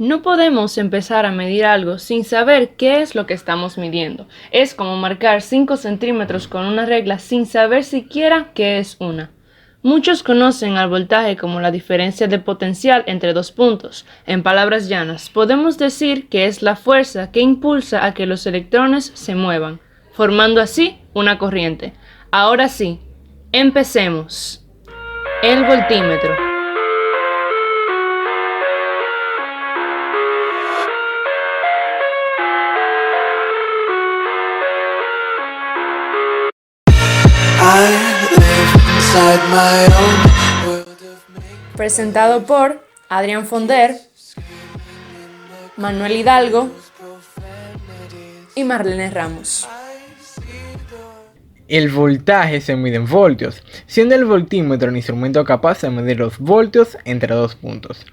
No podemos empezar a medir algo sin saber qué es lo que estamos midiendo. Es como marcar 5 centímetros con una regla sin saber siquiera qué es una. Muchos conocen al voltaje como la diferencia de potencial entre dos puntos. En palabras llanas, podemos decir que es la fuerza que impulsa a que los electrones se muevan, formando así una corriente. Ahora sí, empecemos. El voltímetro. Presentado por Adrián Fonder, Manuel Hidalgo y Marlene Ramos. El voltaje se mide en voltios, siendo el voltímetro un instrumento capaz de medir los voltios entre dos puntos.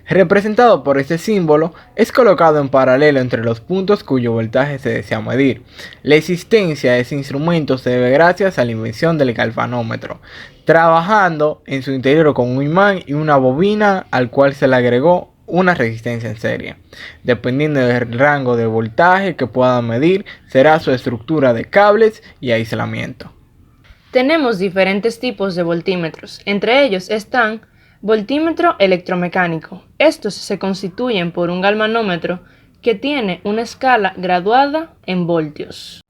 Representado por este símbolo, es colocado en paralelo entre los puntos cuyo voltaje se desea medir. La existencia de ese instrumento se debe gracias a la invención del galvanómetro, trabajando en su interior con un imán y una bobina al cual se le agregó una resistencia en serie. Dependiendo del rango de voltaje que pueda medir, será su estructura de cables y aislamiento. Tenemos diferentes tipos de voltímetros. Entre ellos están voltímetro electromecánico. Estos se constituyen por un galvanómetro que tiene una escala graduada en voltios.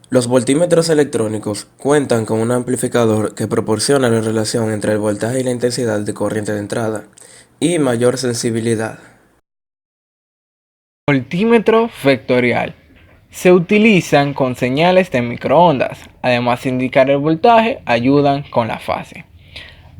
Los voltímetros electrónicos cuentan con un amplificador que proporciona la relación entre el voltaje y la intensidad de corriente de entrada y mayor sensibilidad. Voltímetro vectorial. Se utilizan con señales de microondas. Además de indicar el voltaje, ayudan con la fase.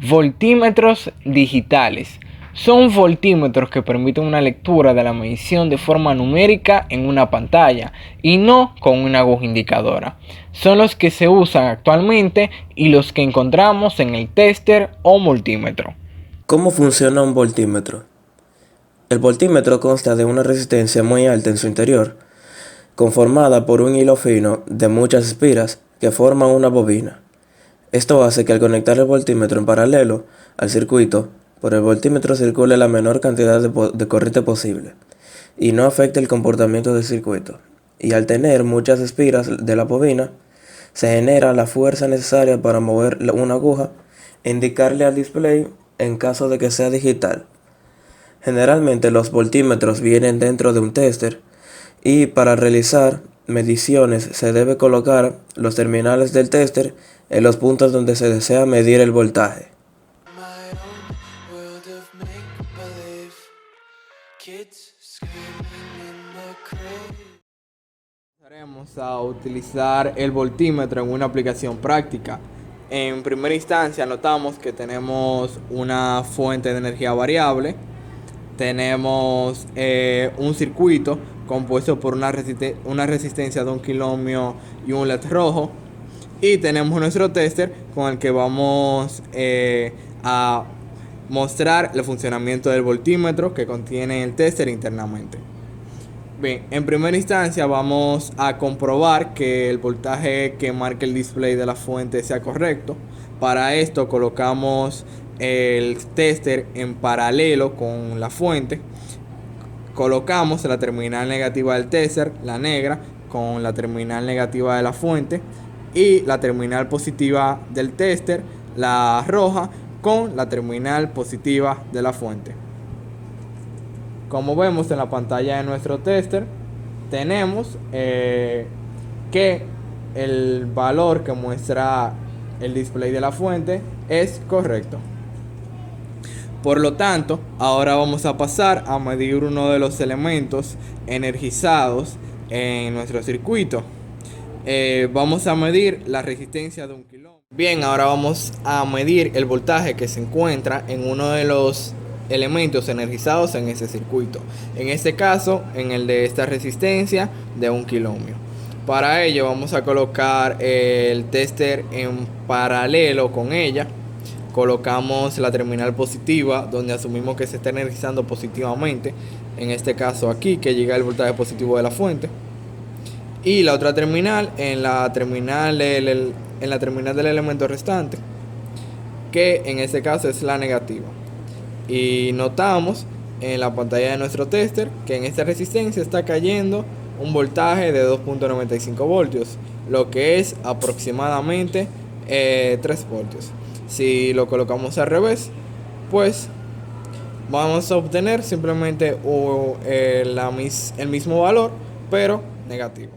Voltímetros digitales. Son voltímetros que permiten una lectura de la medición de forma numérica en una pantalla y no con una aguja indicadora. Son los que se usan actualmente y los que encontramos en el tester o multímetro. ¿Cómo funciona un voltímetro? El voltímetro consta de una resistencia muy alta en su interior, conformada por un hilo fino de muchas espiras que forman una bobina. Esto hace que al conectar el voltímetro en paralelo al circuito, por el voltímetro circule la menor cantidad de corriente posible y no afecte el comportamiento del circuito. Y al tener muchas espiras de la bobina, se genera la fuerza necesaria para mover una aguja e indicarle al display en caso de que sea digital. Generalmente los voltímetros vienen dentro de un tester y para realizar mediciones se debe colocar los terminales del tester en los puntos donde se desea medir el voltaje. Vamos a utilizar el voltímetro en una aplicación práctica. En primera instancia notamos que tenemos una fuente de energía variable, tenemos un circuito compuesto por una resistencia de 1 kiloohmio y un LED rojo, y tenemos nuestro tester con el que vamos a mostrar el funcionamiento del voltímetro que contiene el tester internamente. Bien, en primera instancia vamos a comprobar que el voltaje que marca el display de la fuente sea correcto. Para esto colocamos el tester en paralelo con la fuente. Colocamos la terminal negativa del tester, la negra, con la terminal negativa de la fuente, y la terminal positiva del tester, la roja, con la terminal positiva de la fuente. Como vemos en la pantalla de nuestro tester, tenemos que el valor que muestra el display de la fuente es correcto. Por lo tanto, ahora vamos a pasar a medir uno de los elementos energizados en nuestro circuito. Vamos a medir la resistencia de 1 kiloohmio. Bien, ahora vamos a medir el voltaje que se encuentra en uno de los elementos energizados en ese circuito. En este caso, en el de esta resistencia de 1 kiloohmio. Para ello vamos a colocar el tester en paralelo con ella. Colocamos la terminal positiva donde asumimos que se está energizando positivamente, en este caso aquí, que llega el voltaje positivo de la fuente, y la otra terminal en la terminal del elemento restante, que en este caso es la negativa. Y notamos en la pantalla de nuestro tester que en esta resistencia está cayendo un voltaje de 2.95 voltios, lo que es aproximadamente 3 voltios. Si lo colocamos al revés, pues vamos a obtener simplemente el mismo valor, pero negativo.